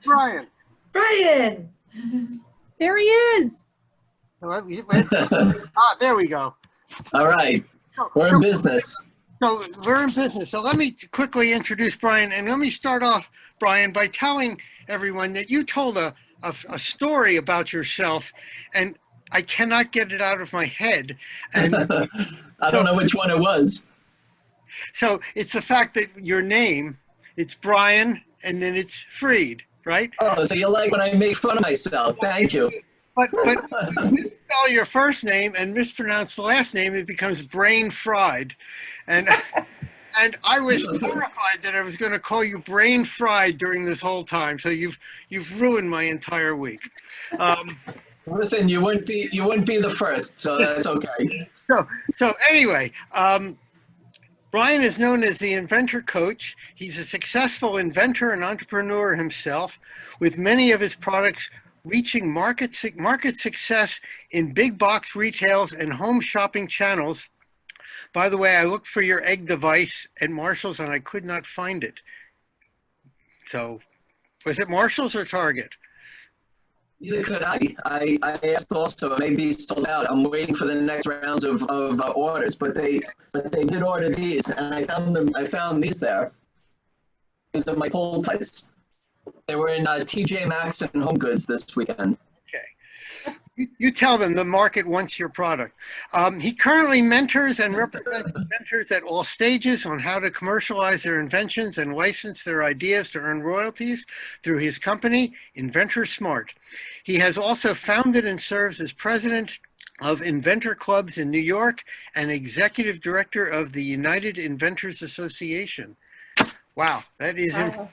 Brian. Brian. There he is. There we go. All right, we're in business. So we're in business. So let me quickly introduce Brian, and let me start off, Brian, by telling everyone that you told a story about yourself, and I cannot get it out of my head. And I don't know which one it was. So it's the fact that your name, it's Brian, and then it's Freed, right? Oh, so you like when I make fun of myself? Thank you. But if you spell your first name and mispronounce the last name, it becomes Brain Fried. And I was terrified that I was going to call you Brain Fried during this whole time. So you've ruined my entire week. Listen, you wouldn't be the first, so that's okay. So anyway, Brian is known as the Inventor Coach. He's a successful inventor and entrepreneur himself, with many of his products reaching market success in big box retails and home shopping channels. By the way, I looked for your egg device at Marshall's and I could not find it. So, was it Marshall's or Target? Neither could I. I asked also, it may be sold out. I'm waiting for the next rounds of orders, but they did order these, and I found them. I found these there. These are my pull ties. They were in TJ Maxx and Home Goods this weekend. Okay. You tell them the market wants your product. He currently mentors and represents inventors at all stages on how to commercialize their inventions and license their ideas to earn royalties through his company, Inventor Smart. He has also founded and serves as president of Inventor Clubs in New York and executive director of the United Inventors Association. Wow, that is interesting.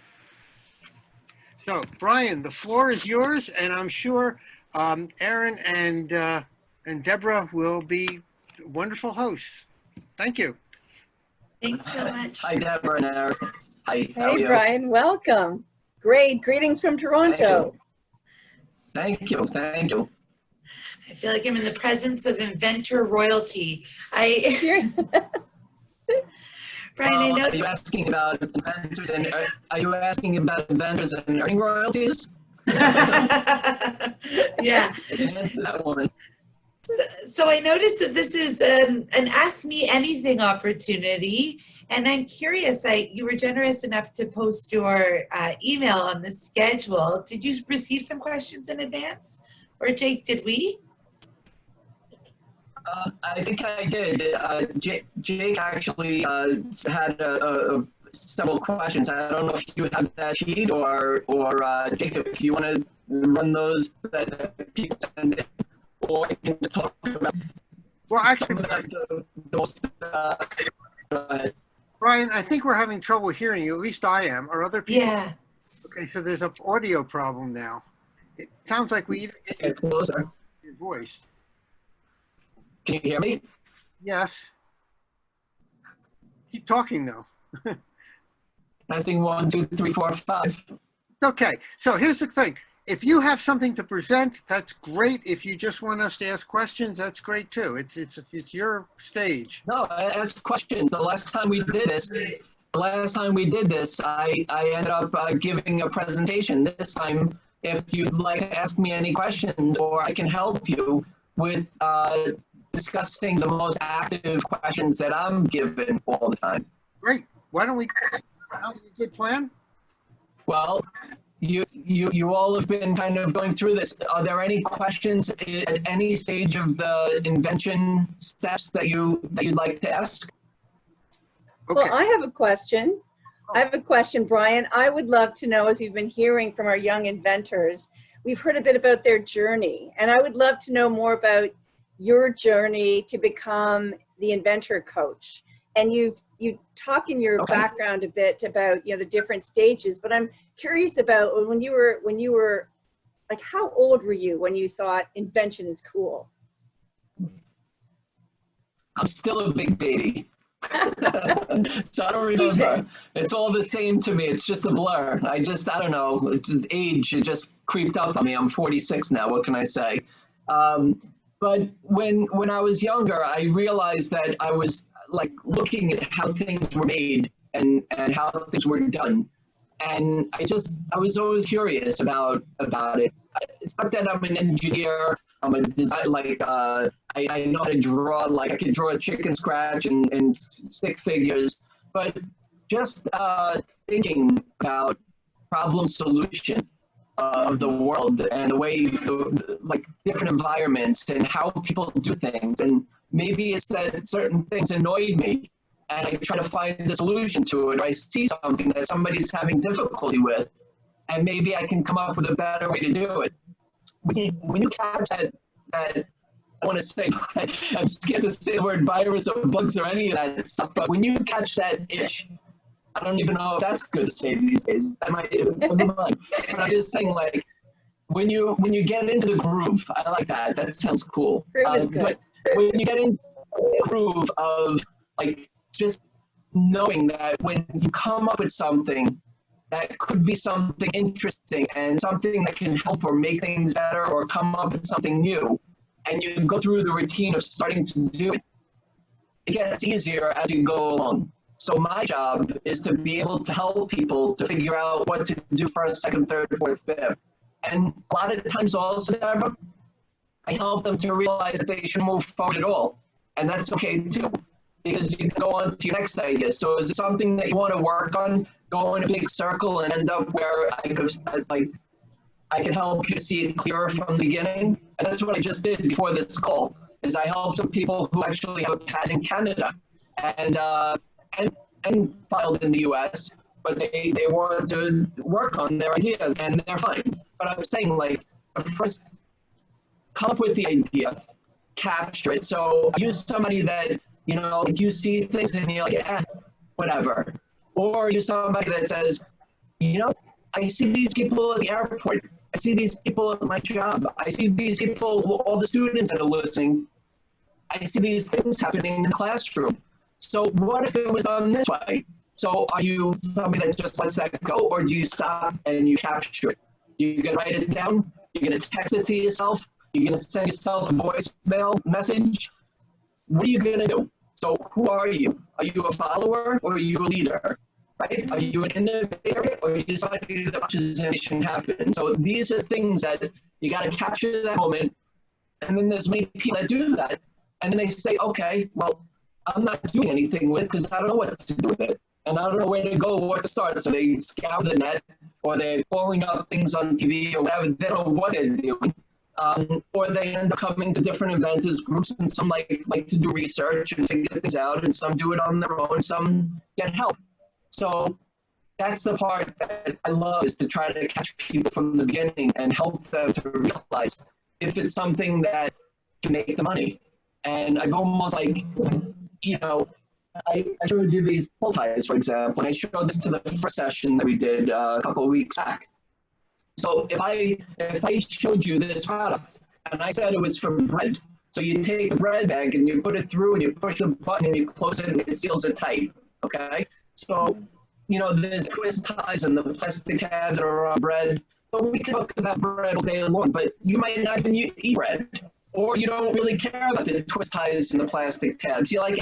So, Brian, the floor is yours, and I'm sure Aaron and Deborah will be wonderful hosts. Thank you. Thanks so much. Hi, Deborah and Aaron. Hi. Hey, Brian, welcome. Great. Greetings from Toronto. Thank you. Thank you. I feel like I'm in the presence of inventor royalty. Brian, I know. Are you asking about inventors and are you asking about inventors and earning royalties? Yeah. Answer that one. So I noticed that this is an Ask Me Anything opportunity, and I'm curious. You were generous enough to post your email on the schedule. Did you receive some questions in advance, or Jake? Did we? I think I did. Jake actually had several questions. I don't know if you have that sheet or Jake, if you want to run those that people send in, or I can just talk about. Well, actually, the most. Go ahead. Brian, I think we're having trouble hearing you. At least I am. Are other people? Yeah. Okay, so there's an audio problem now. It sounds like we even get closer. Your voice. Can you hear me? Yes. Keep talking though. Testing 1, 2, 3, 4, 5. Okay, so here's the thing. If you have something to present, that's great. If you just want us to ask questions, that's great too. It's your stage. No, ask questions. The last time we did this, I ended up giving a presentation. This time, if you'd like to ask me any questions, or I can help you with discussing the most active questions that I'm given all the time. Great. Why don't we have a good plan? Well, you all have been kind of going through this. Are there any questions at any stage of the invention steps that you'd like to ask? Okay. Well, I have a question. Brian. I would love to know, as we've been hearing from our young inventors, we've heard a bit about their journey, and I would love to know more about your journey to become the Inventor Coach. And you talk in your background a bit about the different stages, but I'm curious about when you were like, how old were you when you thought invention is cool? I'm still a big baby. So I don't remember. It's all the same to me. It's just a blur. I don't know. Age, it just creeped up on me. I'm 46 now. What can I say? But when I was younger, I realized that I was like looking at how things were made and how things were done. And I was always curious about it. It's not that I'm an engineer, I'm a design, like, I know how to draw, like I can draw a chicken scratch and stick figures, but just thinking about problem solution of the world and the way, like different environments and how people do things. And maybe it's that certain things annoyed me and I try to find a solution to it. Or I see something that somebody's having difficulty with, and maybe I can come up with a better way to do it. When you catch that I want to say, I'm scared to say the word virus or bugs or any of that stuff, but when you catch that itch, I don't even know if that's good to say these days. I might, but I'm just saying, like, when you get into the groove, I like that. That sounds cool. Groove is good. But when you get into the groove of, like, just knowing that when you come up with something that could be something interesting and something that can help or make things better or come up with something new, and you go through the routine of starting to do it, it gets easier as you go along. So my job is to be able to help people to figure out what to do first, second, third, fourth, fifth. And a lot of times also, Deborah, I help them to realize that they should move forward at all. And that's okay too, because you can go on to your next idea. So is it something that you want to work on, go in a big circle and end up where I can help you see it clearer from the beginning? And that's what I just did before this call, is I helped some people who actually have a patent in Canada and filed in the US, but they wanted to work on their idea and they're fine. But I'm saying, like, first come up with the idea, capture it. So use somebody that, you know, like you see things and you're like, whatever. Or use somebody that says, you know, I see these people at the airport. I see these people at my job. I see these people, all the students that are listening. I see these things happening in the classroom. So what if it was done this way? So are you somebody that just lets that go, or do you stop and you capture it? You're going to write it down? You're going to text it to yourself? You're going to send yourself a voicemail message? What are you going to do? So who are you? Are you a follower or are you a leader? Right? Are you an innovator or are you somebody that watches innovation happen? So these are things that you got to capture that moment. And then there's many people that do that. And then they say, okay, well, I'm not doing anything with it because I don't know what to do with it. And I don't know where to go or what to start. So they scour the net, or they're pulling up things on TV or whatever. They don't know what they're doing. Or they end up coming to different inventors groups, and some like to do research and figure things out, and some do it on their own, some get help. So that's the part that I love, is to try to catch people from the beginning and help them to realize if it's something that can make the money. And I've almost like, you know, I showed you these pull ties, for example, and I showed this to the first session that we did a couple of weeks back. So if I showed you this product and I said it was for bread, so you take the bread bag and you put it through and you push the button and you close it and it seals it tight, okay? So, you know, there's twist ties and the plastic tabs that are on bread, but we can talk about bread all day long, but you might not even eat bread, or you don't really care about the twist ties and the plastic tabs. You're like,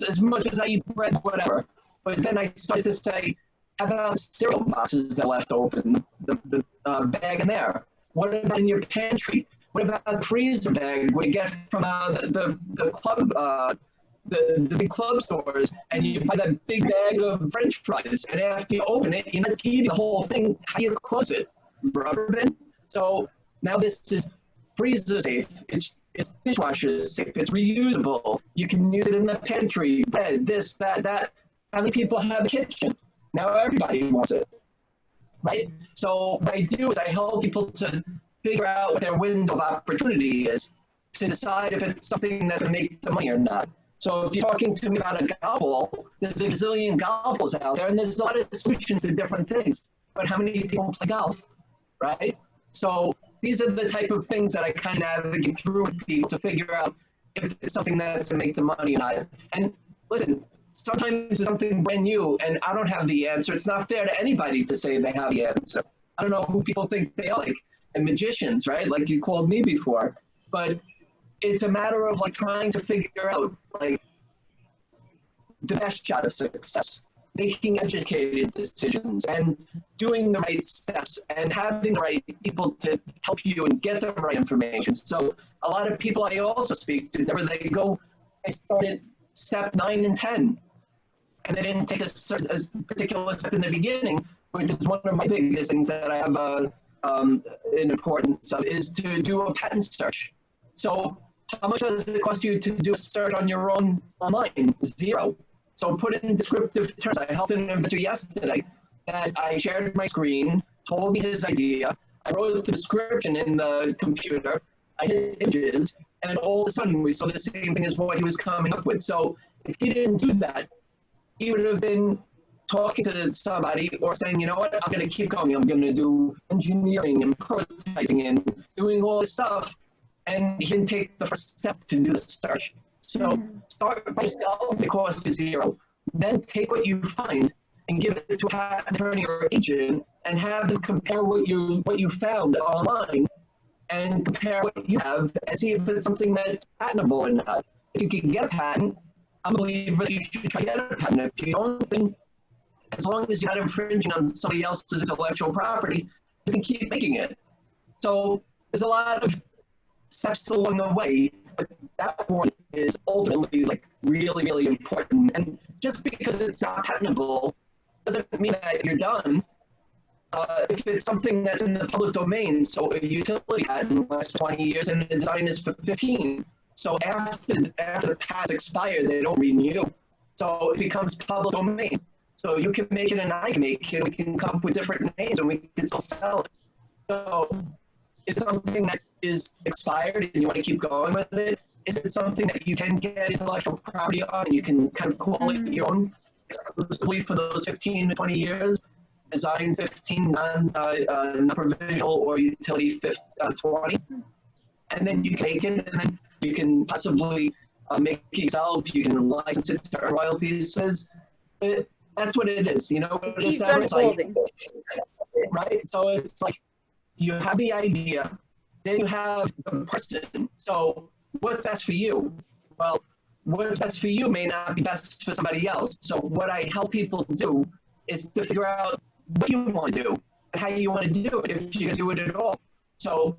as much as I eat bread, whatever. But then I started to say, how about the cereal boxes that left open, the bag in there? What about in your pantry? What about the freezer bag we get from the club, the big club stores, and you buy that big bag of French fries, and after you open it, you're not eating the whole thing. How do you close it? Rubber bin? So now this is freezer safe. It's dishwasher safe. It's reusable. You can use it in the pantry, bread, this, that. How many people have a kitchen? Now everybody wants it, right? So what I do is I help people to figure out what their window of opportunity is, to decide if it's something that's going to make the money or not. So if you're talking to me about a golf ball, there's a gazillion golf balls out there, and there's a lot of solutions to different things. But how many people play golf, right? So these are the type of things that I kind of navigate through with people to figure out if it's something that's going to make the money or not. And listen, sometimes it's something brand new, and I don't have the answer. It's not fair to anybody to say they have the answer. I don't know who people think they are, like, and magicians, right? Like you called me before. But it's a matter of like trying to figure out like the best shot of success. making educated decisions and doing the right steps and having the right people to help you and get the right information. So a lot of people I also speak to, whenever they go, they started step 9 and 10, and they didn't take a particular step in the beginning, which is one of my biggest things that I have an importance of, is to do a patent search. So how much does it cost you to do a search on your own online? Zero. So put it in descriptive terms. I helped an inventor yesterday that I shared my screen, told me his idea. I wrote the description in the computer. I hit images, and all of a sudden we saw the same thing as what he was coming up with. So if he didn't do that, he would have been talking to somebody or saying, you know what, I'm going to keep going. I'm going to do engineering and prototyping and doing all this stuff. And he didn't take the first step to do the search. So start by yourself, it costs you zero. Then take what you find and give it to a patent attorney or agent and have them compare what you found online and compare what you have and see if it's something that's patentable or not. If you can get a patent, I'm a believer that you should try to get a patent. If you don't, then as long as you're not infringing on somebody else's intellectual property, you can keep making it. So there's a lot of steps along the way, but that one is ultimately like really, really important. And just because it's not patentable doesn't mean that you're done. If it's something that's in the public domain, so a utility patent lasts 20 years and the design is for 15. So after the patents expire, they don't renew. So it becomes public domain. So you can make it and I can make it. We can come up with different names and we can still sell it. So is it something that is expired and you want to keep going with it? Is it something that you can get intellectual property on and you can kind of call it your own exclusively for those 15 to 20 years? Design 15, non-provisional or utility 20. And then you can take it and then you can possibly make it yourself. You can license it to earn royalties. That's what it is. You know what it is? Keeps unfolding. Right? So it's like you have the idea, then you have the person. So what's best for you? Well, what's best for you may not be best for somebody else. So what I help people do is to figure out what you want to do and how you want to do it, if you can do it at all. So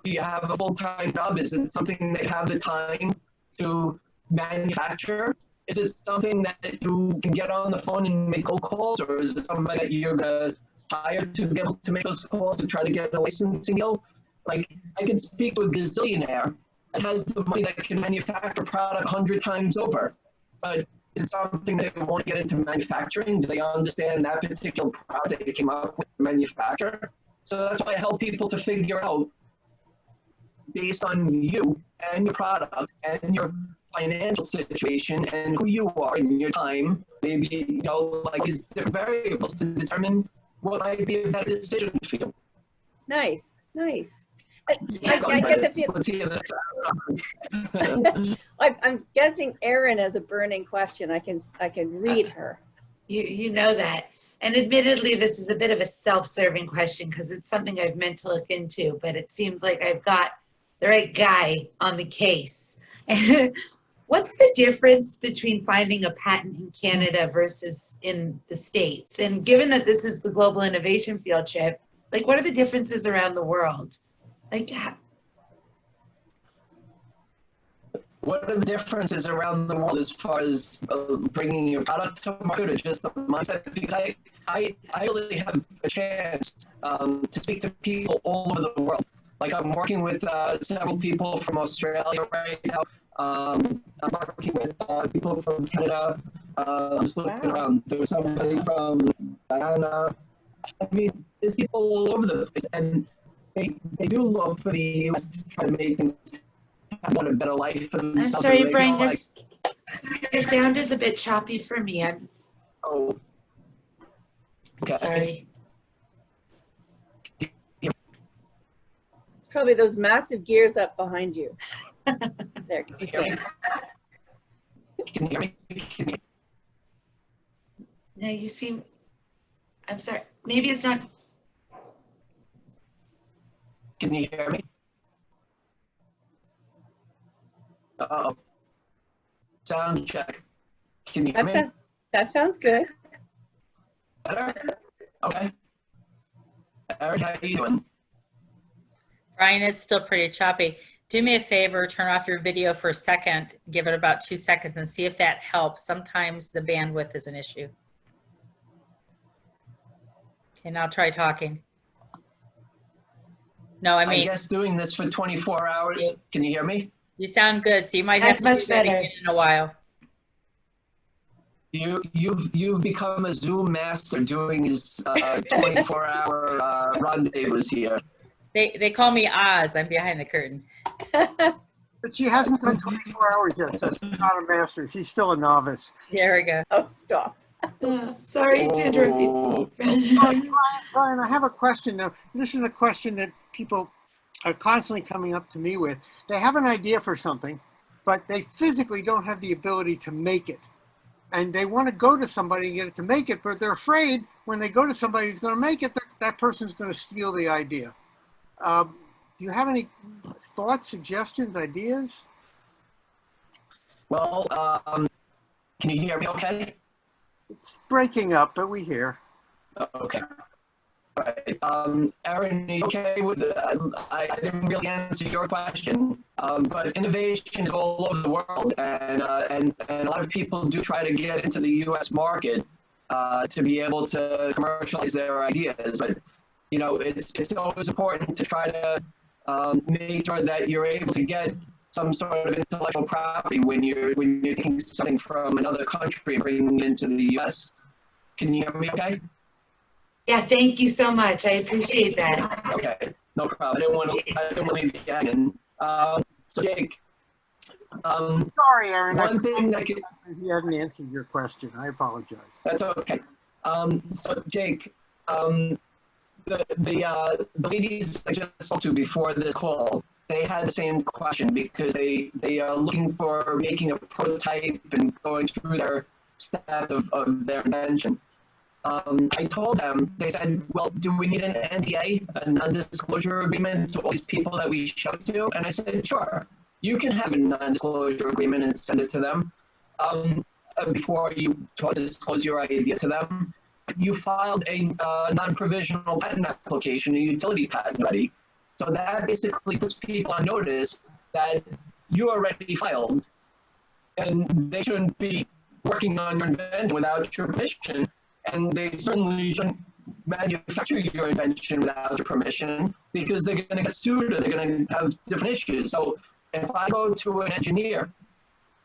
do you have a full-time job? Is it something that you have the time to manufacture? Is it something that you can get on the phone and make cold calls, or is it somebody that you're going to hire to be able to make those calls to try to get a licensing deal? Like, I can speak to a gazillionaire that has the money that can manufacture a product 100 times over. But is it something that they want to get into manufacturing? Do they understand that particular product that they came up with to manufacture? So that's why I help people to figure out, based on you and your product and your financial situation and who you are and your time, maybe, you know, like these different variables to determine what might be a better decision for you. Nice, nice. I get the feeling. I'm guessing Erin has a burning question. I can read her. You know that. And admittedly, this is a bit of a self-serving question because it's something I've meant to look into, but it seems like I've got the right guy on the case. What's the difference between finding a patent in Canada versus in the States? And given that this is the Global Innovation Field Trip, like, what are the differences around the world? Like, what are the differences around the world as far as bringing your product to market, or just the mindset? Because I really have a chance to speak to people all over the world. Like, I'm working with several people from Australia right now. I'm working with people from Canada. Just looking around. There was somebody from Guyana. I mean, there's people all over the place, and they do look for the U.S. to try to make things want a better life for themselves. I'm sorry, Brian, your sound is a bit choppy for me. Oh. Okay. Sorry. It's probably those massive gears up behind you. There, keep going. Can you hear me? No, you seem, I'm sorry, maybe it's not. Can you hear me? Uh-oh. Sound check. Can you hear me? That sounds good. Better? Okay. Eric, how you doing? Brian, it's still pretty choppy. Do me a favor, turn off your video for a second, give it about 2 seconds and see if that helps. Sometimes the bandwidth is an issue. Okay, now try talking. No, I I mean, guess doing this for 24 hours. Can you hear me? you sound good, so you might That's have to much do that better. again in a while. You've become a Zoom master doing these 24-hour rendezvous here. They call me Oz. I'm behind the curtain. But she hasn't done 24 hours yet, so she's not a master. She's still a novice. There we go. Oh, stop. Sorry to interrupt you. Oh, Brian, I have a question now. This is a question that people are constantly coming up to me with. They have an idea for something, but they physically don't have the ability to make it. And they want to go to somebody and get it to make it, but they're afraid when they go to somebody who's going to make it, that person's going to steal the idea. Do you have any thoughts, suggestions, ideas? well, can you hear me okay? It's breaking up, but we hear. Okay. All right. Aaron, are you okay with I didn't really answer your question, but innovation is all over the world, and a lot of people do try to get into the U.S. market to be able to commercialize their ideas. But you know, it's always important to try to make sure that you're able to get some sort of intellectual property when you're taking something from another country and bringing it into the U.S. Can you hear me okay? Yeah, thank you so much. I appreciate that. Okay, no problem. I didn't want to leave you hanging. So Jake, Sorry, Aaron. one thing I could, He hadn't answered your question. I apologize. that's okay. So Jake, the ladies I just spoke to before this call, they had the same question because they are looking for making a prototype and going through their step of their invention. I told them, they said, well, do we need an NDA, a non-disclosure agreement to all these people that we show to? And I said, sure, you can have a non-disclosure agreement and send it to them before you disclose your idea to them. You filed a non-provisional patent application, a utility patent ready. So that basically puts people on notice that you already filed and they shouldn't be working on your invention without your permission. And they certainly shouldn't manufacture your invention without your permission because they're going to get sued or they're going to have different issues. So if I go to an engineer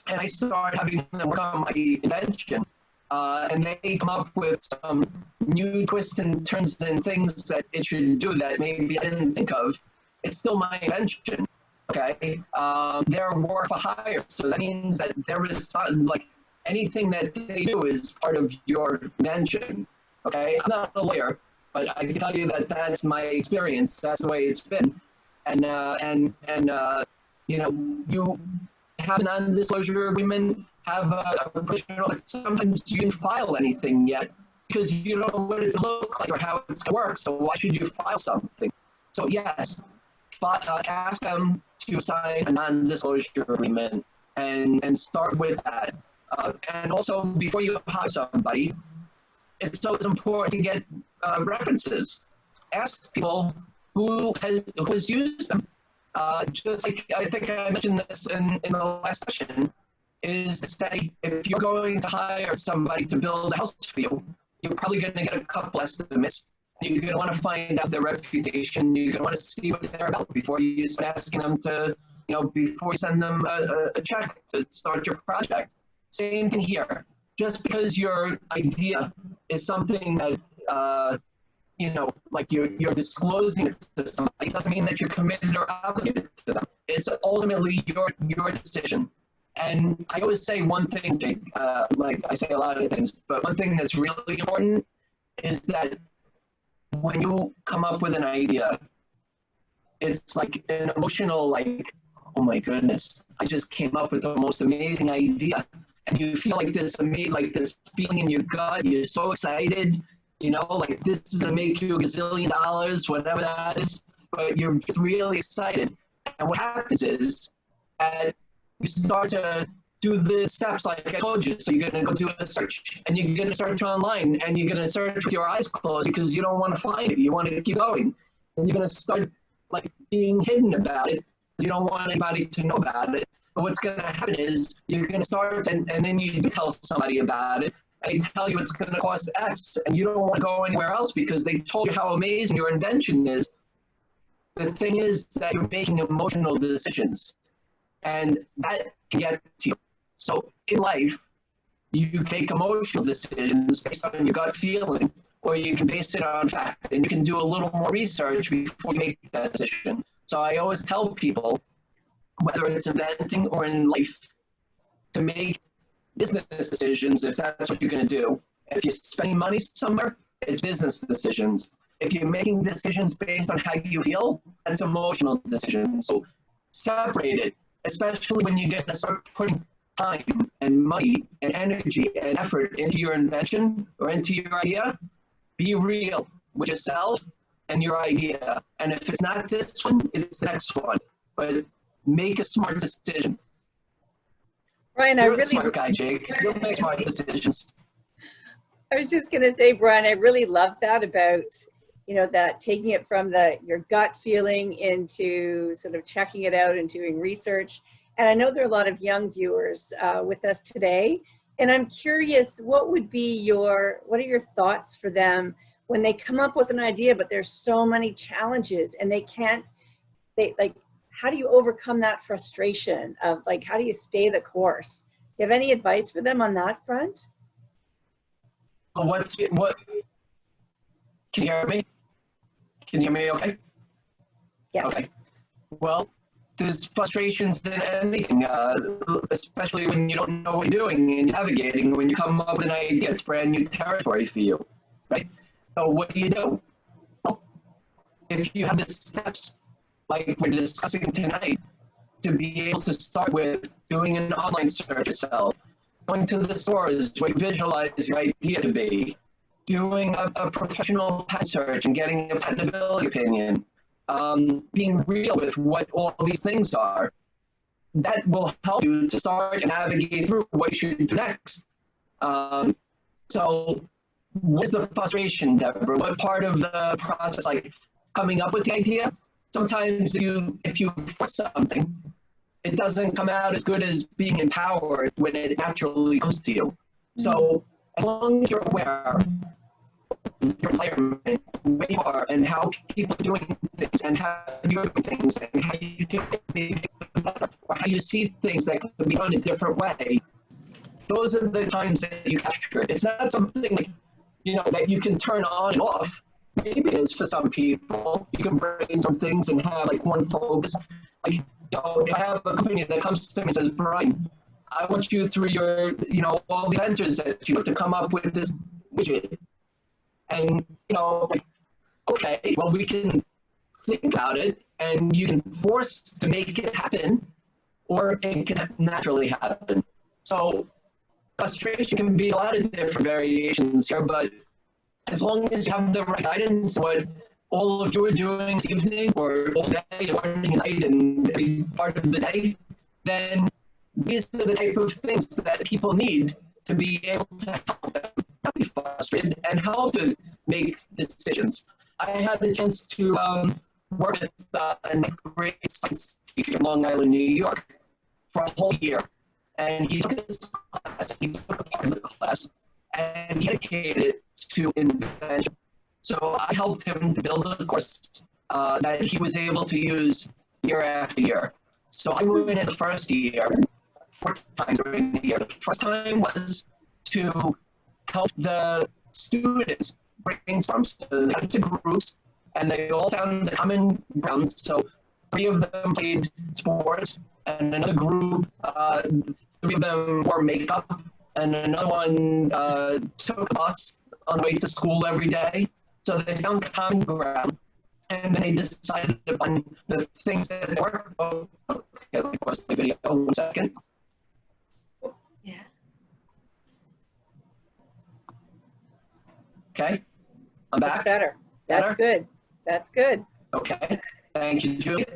and I start having them work on my invention and they come up with some new twists and turns and things that it should do that maybe I didn't think of, it's still my invention. Okay, they're work for hire, so that means that they're like anything that they do is part of your invention. Okay, I'm not a lawyer, but I can tell you that that's my experience. That's the way it's been, and you know, you have a non-disclosure agreement, have a provisional. But sometimes you didn't file anything yet because you don't know what it's going to look like or how it's going to work. So why should you file something? So yes, ask them to sign a non-disclosure agreement and start with that. And also, before you hire somebody, it's always important to get references. Ask people who has used them. Just like I think I mentioned this in the last session, is to say if you're going to hire somebody to build a house for you, you're probably going to get a couple estimates. You're going to want to find out their reputation. You're going to want to see what they're about before you start asking them to, you know, before you send them a check to start your project. Same thing here. Just because your idea is something that, you know, like you're disclosing it to somebody doesn't mean that you're committed or obligated to them. It's ultimately your decision. And I always say one thing, Jake, like I say a lot of things, but one thing that's really important is that when you come up with an idea, it's like an emotional, like, oh my goodness, I just came up with the most amazing idea. And you feel like this feeling in your gut, you're so excited, you know, like this is gonna make you $1 gazillion, whatever that is, but you're just really excited. And what happens is that you start to do the steps like I told you. So you're going to go do a search, and you're going to search online, and you're going to search with your eyes closed because you don't want to find it. You want to keep going. And you're going to start like being hidden about it. You don't want anybody to know about it. But what's going to happen is you're going to start, and then you tell somebody about it, and they tell you it's going to cost X, and you don't want to go anywhere else because they told you how amazing your invention is. The thing is that you're making emotional decisions, and that can get to you. So in life, you make emotional decisions based on your gut feeling, or you can base it on fact, and you can do a little more research before you make that decision. So I always tell people, whether it's inventing or in life, to make business decisions if that's what you're going to do. If you're spending money somewhere, it's business decisions. If you're making decisions based on how you feel, that's emotional decisions. So separate it, especially when you're going to start putting time and money and energy and effort into your invention or into your idea. Be real with yourself and your idea. And if it's not this one, it's the next one. But make a smart decision. Brian, You're a smart guy, Jake. You'll make smart decisions. I was just going to say, Brian, I really love that about, you know, that taking it from your gut feeling into sort of checking it out and doing research. And I know there are a lot of young viewers with us today. And I'm curious, what are your thoughts for them when they come up with an idea, but there's so many challenges and how do you overcome that frustration of like, how do you stay the course? Do you have any advice for them on that front? What? Can you hear me? Can you hear me okay? Yes. Okay. Well, there's frustrations in anything, especially when you don't know what you're doing and navigating. When you come up with an idea, it's brand new territory for you, right? So what do? Well, if you have the steps like we're discussing tonight, to be able to start with doing an online search yourself, going to the stores, where you visualize your idea to be, doing a professional patent search and getting a patentability opinion, being real with what all these things are, that will help you to start and navigate through what you should do next. So what's the frustration, Deborah? What part of the process, like coming up with the idea? Sometimes if you force something, it doesn't come out as good as being empowered when it naturally comes to you. So as long as you're aware of your environment, where you are, and how people are doing things, and how you're doing things, and how you can make it better, or how you see things that could be done a different way, those are the times that you capture it. It's not something like, that you can turn on and off. Maybe it is for some people. You can bring some things and have like one focus. Like, if I have a company that comes to me and says, Brian, I want you through your, all the inventors that to come up with this widget. And, like, okay, well, we can think about it and you can force to make it happen, or it can naturally happen. So frustration can be a lot of different variations here, but as long as you have the right guidance, what all of you are doing this evening or all day, morning, night, and every part of the day, then these are the type of things that people need to be able to help them not be frustrated and help to make decisions. I had the chance to work with a ninth grade science teacher in Long Island, New York, for a whole year. And he took his class, he took a part of the class, and he dedicated it to invention. So I helped him to build a course that he was able to use year after year. So I went in the first year 4 times during the year. The first time was to help the students brainstorm. So they got into groups and they all found the common ground. So 3 of them played sports, and another group, 3 of them wore makeup, and another one took the bus on the way to school every day. So they found common ground, and then they decided on the things that they were. Oh, okay, let me pause my video 1 second. Yeah. Okay, I'm back. That's better. That's Better? good. That's good. Okay, thank you, Julie.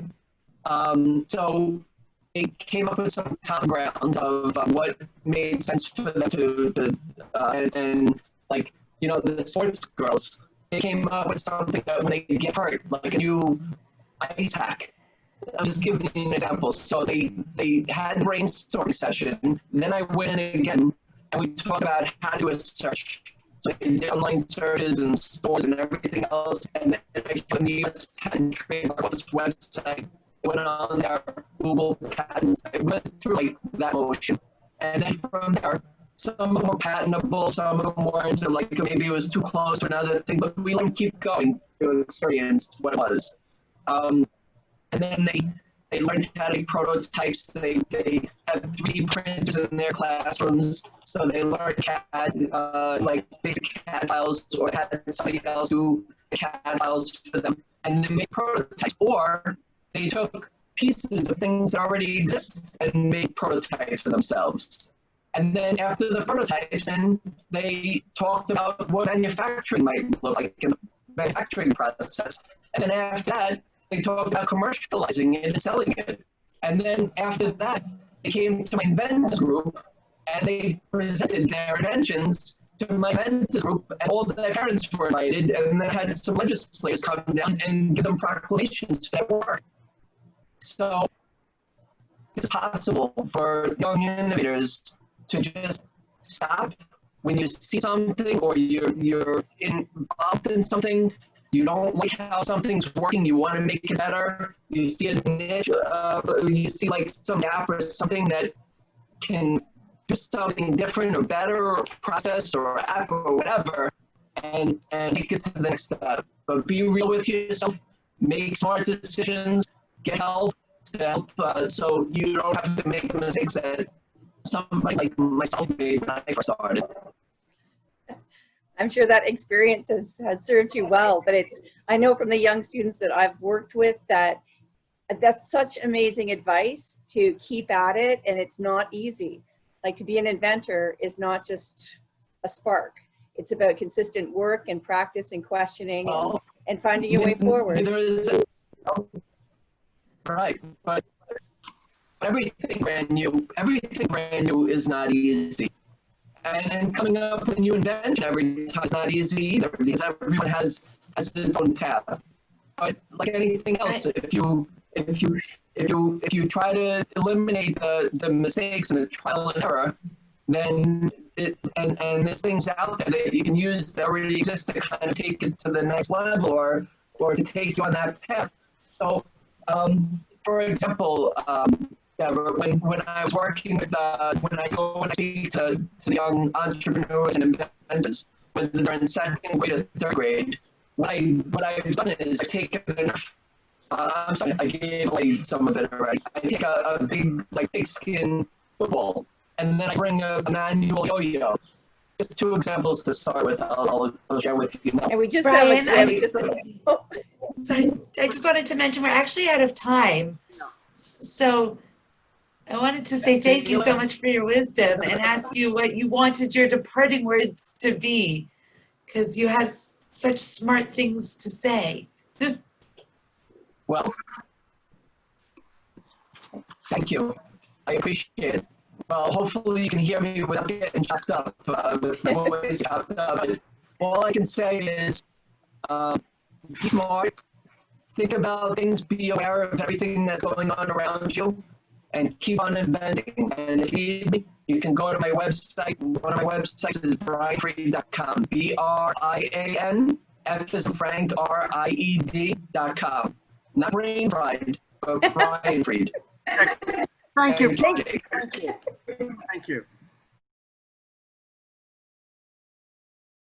So they came up with some common ground of what made sense for them to and like, you know, the sports girls, they came up with something that when they get hurt, like a new ice hack. I'll just give you an example. So they had a brainstorming session. Then I went in again, and we talked about how to do a search. So they did online searches and stores and everything else. And then I showed the US Patent Trademark Office website. I went on their Google patents. I went through like that motion. And then from there, some of them were patentable, some of them weren't. So like maybe it was too close to another thing, but we let them keep going to experience what it was. And then they learned how to make prototypes. They had 3D printers in their classrooms, so they learned CAD, like basic CAD files, or had somebody else do CAD files for them, and they made prototypes. Or they took pieces of things that already exist and made prototypes for themselves. And then after the prototypes, then they talked about what manufacturing might look like in the manufacturing process. And then after that, they talked about commercializing it and selling it. And then after that, they came to my inventors group and they presented their inventions to my inventors group, and all their parents were invited, and then had some legislators come down and give them proclamations for their work. So it's possible for young innovators to just stop when you see something or you're involved in something. You don't like how something's working, you want to make it better, you see a niche, you see like some gap or something that can do something different or better or process or app or whatever, and take it to the next step. But be real with yourself, make smart decisions, get help to help, so you don't have to make the mistakes that somebody like myself made when I first started. I'm sure that experience has served you well, but I know from the young students that I've worked with that that's such amazing advice to keep at it, and it's not easy. Like, to be an inventor is not just a spark. It's about consistent work and practice and questioning and finding your way forward. Right, but everything brand new is not easy. And coming up with a new invention every time is not easy either, because everyone has its own path. But like anything else, if you try to eliminate the mistakes and the trial and error, then and there's things out there that you can use that already exist to kind of take it to the next level or to take you on that path. So, for example, when I was working with, when I speak to the young entrepreneurs and inventors, whether they're in second grade or third grade, what I've done is I've taken, I'm sorry, I gave away some of it already. I take a big skin football, and then I bring a manual yo-yo. Just two examples to start with. I'll share with you now. And we just Brian, sorry. I just wanted to mention we're actually out of time. So I wanted to say thank you so much for your wisdom and ask you what you wanted your departing words to be, because you have such smart things to say. Well, thank you. I appreciate it. Well, hopefully you can hear me without getting chopped up. Always chopped up. All I can say is be smart, think about things, be aware of everything that's going on around you, and keep on inventing. And if you need me, you can go to my website. One of my websites is brianfried.com. BRIAN, F as in Frank, RIED.com. Not Brain Fried, but Brian Fried. Thank you. Jake. Thank you.